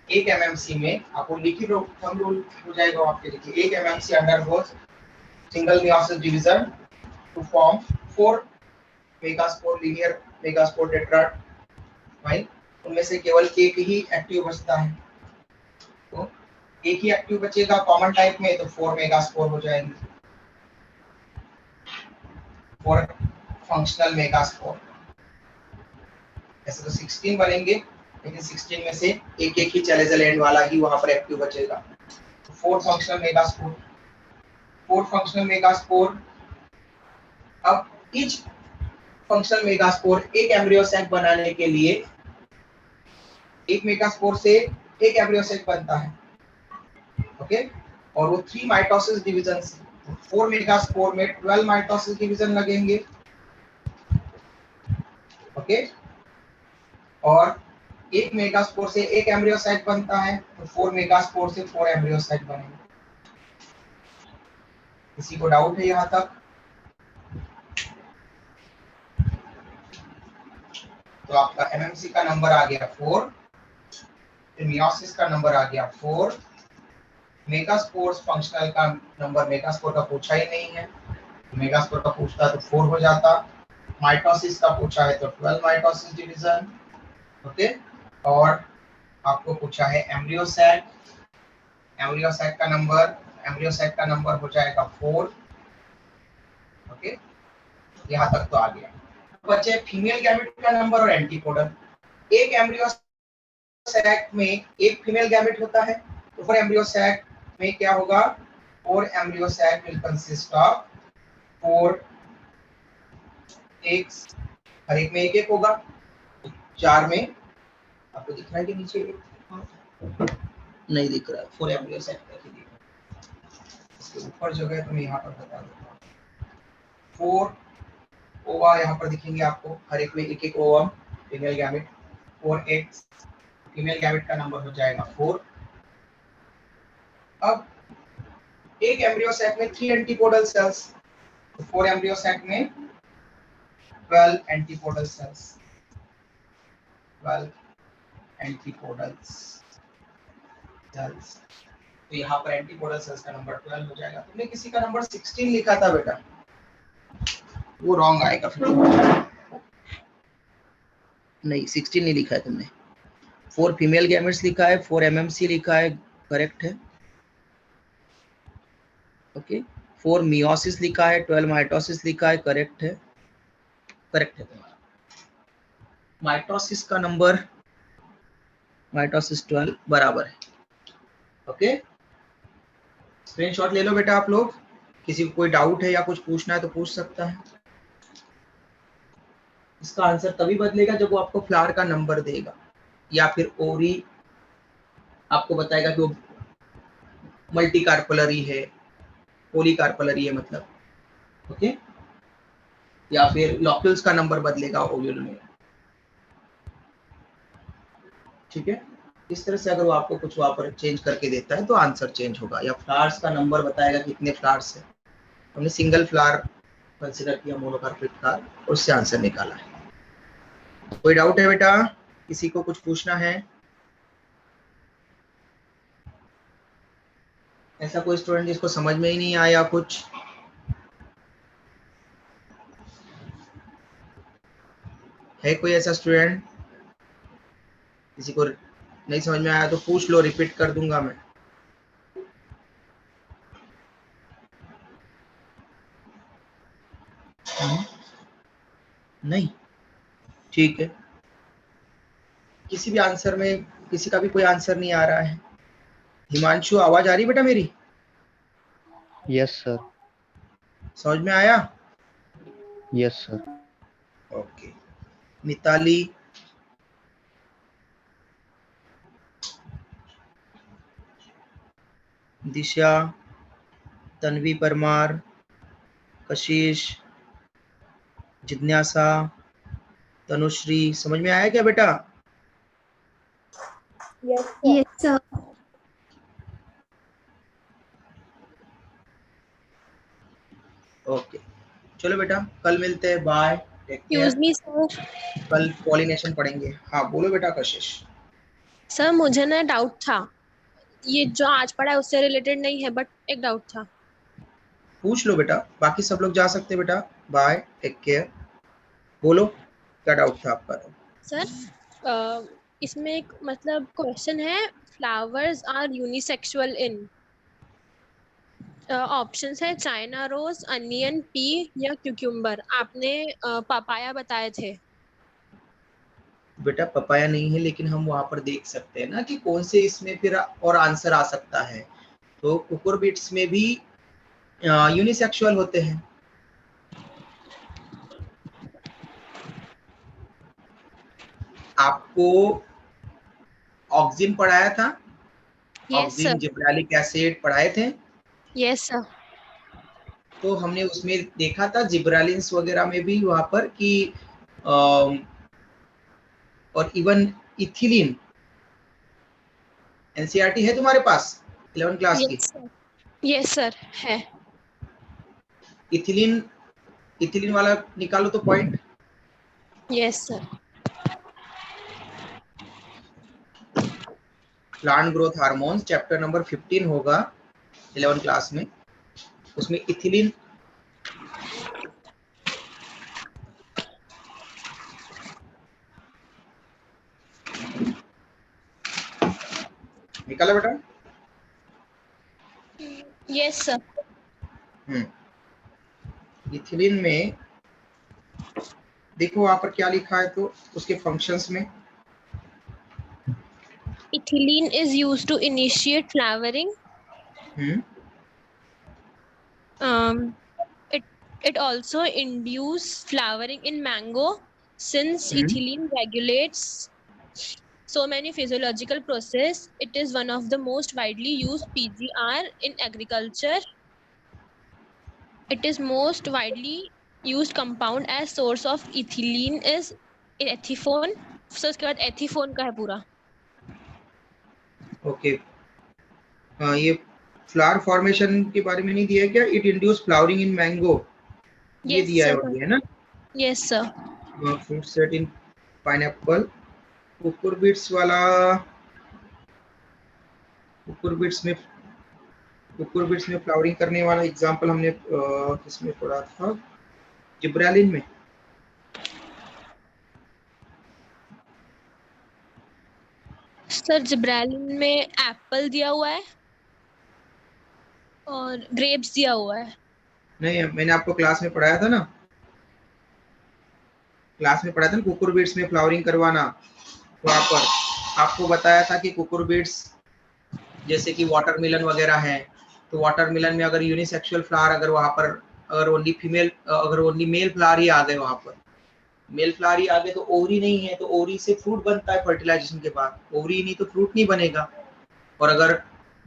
एक एमएमसी में आपको लिखित थंब रूल हो जाएगा आपके, देखिए एक MMC undergoes single meiosis division to form 4 megaspore linear megaspore tetrad, right. उनमें से केवल एक ही एक्टिव बचता है, तो एक ही एक्टिव बचेगा कॉमन टाइप में, तो 4 मेगास्पोर हो जाएंगे, 4 फंक्शनल मेगास्पोर। ऐसे तो 16 बनेंगे, लेकिन 16 में से एक एक ही चैलेंजर एंड वाला ही वहां पर एक्टिव बचेगा। 4 फंक्शनल मेगास्पोर, 4 फंक्शनल मेगास्पोर। अब ईच फंक्शनल मेगास्पोर एक एम्ब्रियो सैक बनाने के लिए, एक मेगास्पोर से एक एम्ब्रियो सैक बनता है, ओके। और वो 3 माइटोसिस डिवीजन, 4 मेगास्पोर में 12 माइटोसिस डिवीजन लगेंगे, ओके। और एक मेगास्पोर से एक एम्ब्रियो साइट बनता है, तो 4 मेगास्पोर से 4 एम्ब्रियो साइट बनेंगे। किसी को डाउट है यहाँ तक? तो आपका एमएमसी का नंबर आ गया 4, मियोसिस का नंबर आ गया 4, मेगास्पोर्स फंक्शनल का नंबर, मेगास्पोर का पूछा ही नहीं है, मेगास्पोर का पूछता तो 4 हो जाता, माइटोसिस का पूछा है तो 12 माइटोसिस डिवीजन, ओके। और आपको पूछा है एम्ब्रियो सैक, एम्ब्रियो सैक का नंबर, एम्ब्रियो सैक का नंबर हो जाएगा 4, ओके। यहाँ तक तो आ गया। बचे फीमेल गैमेट का नंबर और एंटीकोडन। एक एम्ब्रियो सैक में एक फीमेल गैमेट होता है, तो फिर एम्ब्रियो सैक में क्या होगा, 4 embryo sac will consist of 4 eggs, हर एक में एक एक होगा, 4 में आपको दिख रहा है कि नीचे नहीं दिख रहा है, 4 एम्ब्रियो सैक तक ही दिख रहा है, इसके ऊपर जगह है तो मैं यहाँ पर बता देता हूँ। 4 ओवा यहाँ पर दिखेंगे आपको, हर एक में एक एक ovum female gamete, 4 eggs, female gamete का नंबर हो जाएगा 4। अब एक एम्ब्रियो सैक में 3 एंटीपोडल सेल्स, तो 4 एम्ब्रियो सैक में 12 एंटीपोडल सेल्स, 12 एंटीपोडल सेल्स, तो यहाँ पर एंटीपोडल सेल्स का नंबर 12 हो जाएगा। तुमने किसी का नंबर 16 लिखा था बेटा, वो रॉन्ग आएगा फिर, नहीं 16 नहीं लिखा है तुमने, 4 फीमेल गैमेट्स लिखा है, 4 एमएमसी लिखा है, करेक्ट है, ओके। 4 मियोसिस लिखा है, 12 माइटोसिस लिखा है, करेक्ट है, करेक्ट है तुम्हारा। माइटोसिस का नंबर, माइटोसिस 12 बराबर है, ओके। स्क्रीनशॉट ले लो बेटा आप लोग, किसी को कोई डाउट है या कुछ पूछना है तो पूछ सकता है। इसका आंसर तभी बदलेगा जब वो आपको फ्लावर का नंबर देगा, या फिर ओरी आपको बताएगा कि वो मल्टी कार्पलरी है, पोली कार्पलरी है मतलब, ओके। या फिर लॉक्यूल्स का नंबर बदलेगा ओव्यूल में, ठीक है। इस तरह से अगर वो आपको कुछ वहां पर चेंज करके देता है तो आंसर चेंज होगा, या फ्लावर्स का नंबर बताएगा कितने फ्लावर्स है, हमने सिंगल फ्लावर कंसीडर किया मोनोकार्पेट का, उससे आंसर निकाला है। कोई डाउट है बेटा, किसी को कुछ पूछना है? ऐसा कोई स्टूडेंट जिसको समझ में ही नहीं आया कुछ? है कोई ऐसा स्टूडेंट, किसी को नहीं समझ में आया तो पूछ लो, रिपीट कर दूंगा मैं। नहीं, ठीक है। किसी भी आंसर में किसी का भी कोई आंसर नहीं आ रहा है। हिमांशु, आवाज आ रही बेटा मेरी? Yes sir. समझ में आया? Yes sir. ओके। मिताली, दिशा, तन्वी परमार, कशिश, जिज्ञासा, तनुश्री, समझ में आया क्या बेटा? Yes, sir. ओके, चलो बेटा कल मिलते हैं, bye, take Excuse care. me, sir. कल पॉलिनेशन पढ़ेंगे। हाँ बोलो बेटा कशिश। सर मुझे ना डाउट था, ये जो आज पढ़ा है उससे रिलेटेड नहीं है, बट एक डाउट था। पूछ लो बेटा, बाकी सब लोग जा सकते हैं बेटा। Bye, take care. बोलो क्या डाउट था आपका। सर इसमें एक मतलब क्वेश्चन है, flowers are unisexual in, options है चाइना रोज, अनियन, पी या क्यूक्यूम्बर। आपने पापाया बताए थे। बेटा पपाया नहीं है, लेकिन हम वहां पर देख सकते हैं ना कि कौन से इसमें फिर और आंसर आ सकता है। तो कुकुरबिट्स में भी यूनिसेक्सुअल होते हैं। आपको ऑक्सिन पढ़ाया था, यस ऑक्सिन सर। जिब्रालिक एसिड पढ़ाए थे। Yes sir. तो हमने उसमें देखा था जिब्रालिन्स वगैरह में भी वहां पर कि अम, और इवन इथिलीन। एनसीईआरटी है तुम्हारे पास 11 क्लास की? Yes sir. यस सर है। इथिलीन, इथिलीन वाला निकालो तो point. Yes sir. Plant growth hormones chapter number 15 होगा 11 क्लास में, उसमें इथिलीन। निकाला बेटा? Yes sir. इथिलीन में देखो वहां पर क्या लिखा है, तो उसके फंक्शंस में Ethylene is used to initiate flowering. Hmm Um, it it also induce flowering in mango, since hmm ethylene regulates so many physiological process. It is one of the most widely used PGR in agriculture. It is most widely used compound as source of ethylene is एथिफोन। सो उसके बाद एथिफोन का है पूरा। ओके। ये फ्लावर फॉर्मेशन के बारे में नहीं दिया है क्या? It induce flowering in mango, ये यस दिया है सर। only, है ना? Yes sir. फ्रूट सेट इन पाइनएप्पल। कुकुरबिट्स वाला, कुकुरबिट्स में, कुकुरबिट्स में फ्लावरिंग करने वाला एग्जांपल हमने किसमें पढ़ा था? जिब्रालिन में। सर जिब्रालिन में एप्पल दिया हुआ है और ग्रेप्स दिया हुआ है। नहीं, मैंने आपको क्लास में पढ़ाया था ना, क्लास में पढ़ाया था ना कुकुरबिट्स में फ्लावरिंग करवाना। वहां पर आपको बताया था कि कुकुरबिट्स जैसे कि वाटरमेलन वगैरह है, तो वाटरमेलन में अगर यूनिसेक्सुअल फ्लावर, अगर वहां पर अगर ओनली फीमेल, अगर ओनली मेल फ्लावर ही आ गए, वहां पर मेल फ्लावर ही आ गए, तो ओवरी नहीं है, तो ओवरी से फ्रूट बनता है फर्टिलाइजेशन के बाद। ओवरी नहीं तो फ्रूट नहीं बनेगा। और अगर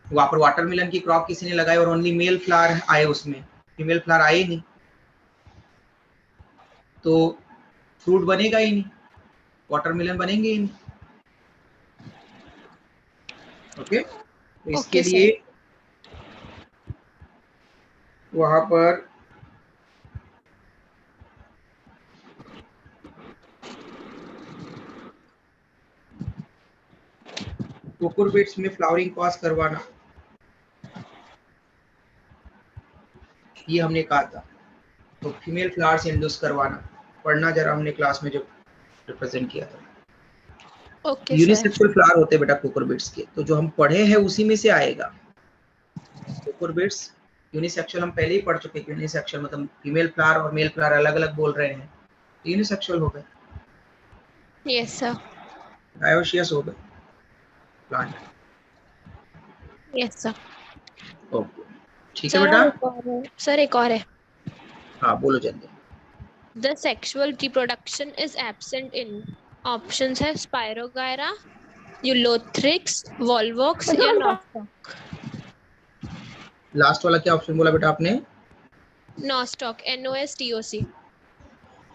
वहां पर वाटरमेलन की क्रॉप किसी ने लगाई और ओनली मेल फ्लावर आए, उसमें फीमेल फ्लावर आए नहीं, तो फ्रूट बनेगा ही नहीं, वाटरमेलन बनेंगे ही नहीं। ओके, तो इसके ओके लिए सर। वहां पर कुकुरबिट्स में फ्लावरिंग कॉज करवाना, ये हमने कहा था। तो फीमेल फ्लावर से इंड्यूस करवाना, पढ़ना जरा, हमने क्लास में जो रिप्रेजेंट किया था। Okay sir. यूनिसेक्सुअल फ्लावर होते हैं बेटा कुकुरबिट्स के, तो जो हम पढ़े हैं उसी में से आएगा। कुकुरबिट्स यूनिसेक्सुअल हम पहले ही पढ़ चुके हैं। यूनिसेक्सुअल मतलब फीमेल फ्लावर और मेल फ्लावर अलग अलग बोल रहे हैं, यूनिसेक्सुअल हो गए, यस सर। डायोशियस हो गए प्लांट। Yes sir. ओके, ठीक है सर बेटा। और एक और है, सर एक और है। हाँ बोलो जल्दी। The sexual reproduction is absent in, options है स्पायरोगायरा, यूलोथ्रिक्स, वॉल्वॉक्स या नॉस्टॉक। लास्ट वाला क्या ऑप्शन बोला बेटा आपने? Nostoc, NOSTOC।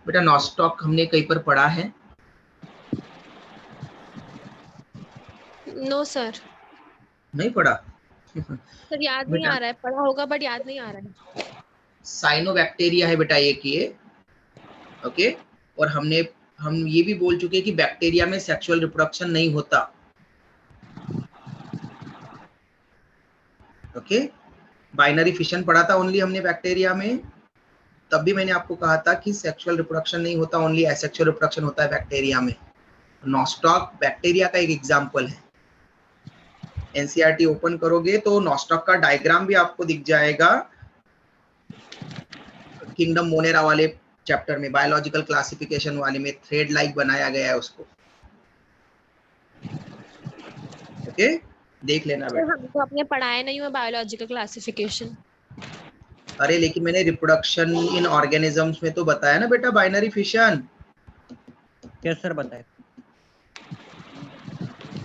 बेटा नॉस्टॉक हमने कहीं पर पढ़ा है? No sir. नहीं पढ़ा। सर याद नहीं बेटा आ रहा है, पढ़ा होगा बट याद नहीं आ रहा है। साइनोबैक्टीरिया है बेटा एक ये। ओके, और हम ये भी बोल चुके हैं कि बैक्टीरिया में सेक्सुअल रिप्रोडक्शन नहीं होता। ओके, बाइनरी फिशन पढ़ा था ओनली हमने बैक्टीरिया में, तब भी मैंने आपको कहा था कि सेक्सुअल रिप्रोडक्शन नहीं होता, ओनली एसेक्सुअल रिप्रोडक्शन होता है बैक्टीरिया में। नॉस्टॉक बैक्टीरिया का एक एग्जाम्पल है। एनसीईआरटी ओपन करोगे तो नॉस्टॉक का डायग्राम भी आपको दिख जाएगा किंगडम मोनेरा वाले चैप्टर में, बायोलॉजिकल क्लासिफिकेशन वाले में थ्रेड लाइक बनाया गया है उसको। ओके, देख लेना सर बेटा। हमको आपने पढ़ाया नहीं हुआ बायोलॉजिकल क्लासिफिकेशन। अरे लेकिन मैंने रिप्रोडक्शन इन ऑर्गेनिजम्स में तो बताया ना बेटा, बाइनरी फिशन। यस सर बताए।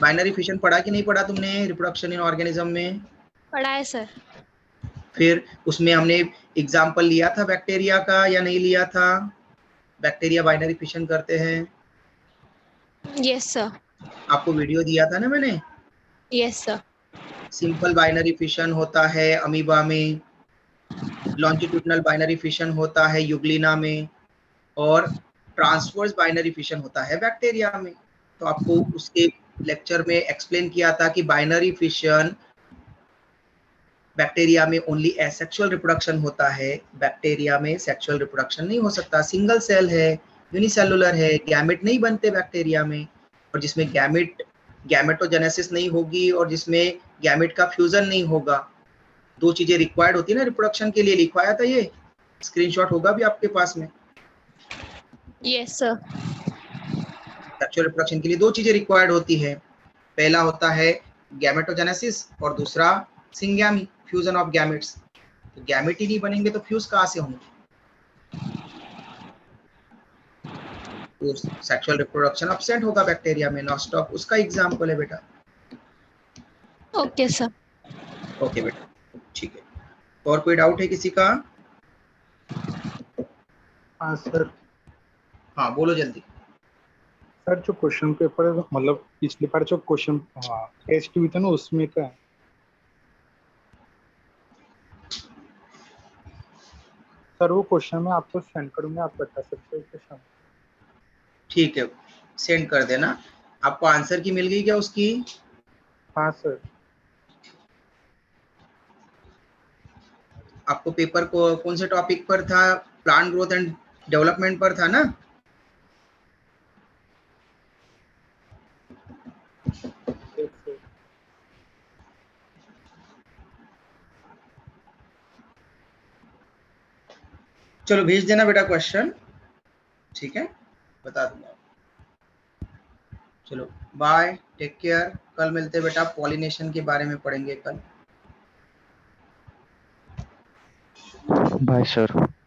बाइनरी फिशन पढ़ा कि नहीं पढ़ा तुमने रिप्रोडक्शन इन ऑर्गेनिज्म में? पढ़ा है सर। फिर उसमें हमने एग्जाम्पल लिया था बैक्टीरिया का या नहीं लिया था? बैक्टीरिया बाइनरी फिशन करते हैं। Yes sir. आपको वीडियो दिया था ना मैंने। Yes sir. Simple binary fission होता है अमीबा में, लॉन्जिट्यूडनल बाइनरी फिशन होता है यूग्लिना में, और ट्रांसवर्स बाइनरी फिशन होता है बैक्टीरिया में। तो आपको उसके लेक्चर में एक्सप्लेन किया था कि बाइनरी फिशन बैक्टीरिया में ओनली एसेक्सुअल रिप्रोडक्शन होता है, बैक्टीरिया में सेक्सुअल रिप्रोडक्शन नहीं हो सकता। सिंगल सेल है, यूनिसेलुलर है, गैमेट नहीं बनते बैक्टीरिया में, और जिसमें गैमेटोजेनेसिस नहीं होगी और जिसमें गैमेट का फ्यूजन नहीं होगा। दो चीजें रिक्वायर्ड होती है ना रिप्रोडक्शन के लिए, लिखवाया था ये, स्क्रीनशॉट होगा भी आपके पास में। Yes sir. सेक्सुअल रिप्रोडक्शन के लिए दो चीजें रिक्वायर्ड होती है, पहला होता है गैमेटोजेनेसिस और दूसरा सिंगैमी, फ्यूजन ऑफ गैमेट्स। तो गैमेट ही नहीं बनेंगे तो फ्यूज कहाँ से होंगे? तो सेक्सुअल रिप्रोडक्शन एब्सेंट होगा बैक्टीरिया में। नॉस्टॉक उसका एग्जांपल है बेटा। Okay sir. ओके बेटा, ठीक है। और कोई डाउट है किसी का? हाँ सर। हाँ बोलो जल्दी। सर जो क्वेश्चन पेपर मतलब पिछली बार जो क्वेश्चन टेस्ट हुई था ना उसमें क्या है? सर वो क्वेश्चन मैं आपको सेंड करूंगा, आप बता सकते हो क्या शाम? ठीक है, सेंड कर देना। आपको आंसर की मिल गई क्या उसकी? हाँ सर। आपको पेपर को कौन से टॉपिक पर था? प्लांट ग्रोथ एंड डेवलपमेंट पर था ना? Yes, sir. चलो भेज देना बेटा क्वेश्चन, ठीक है, बता दूंगा। चलो बाय, टेक केयर। कल मिलते हैं बेटा, पॉलिनेशन के बारे में पढ़ेंगे कल। Bye sir.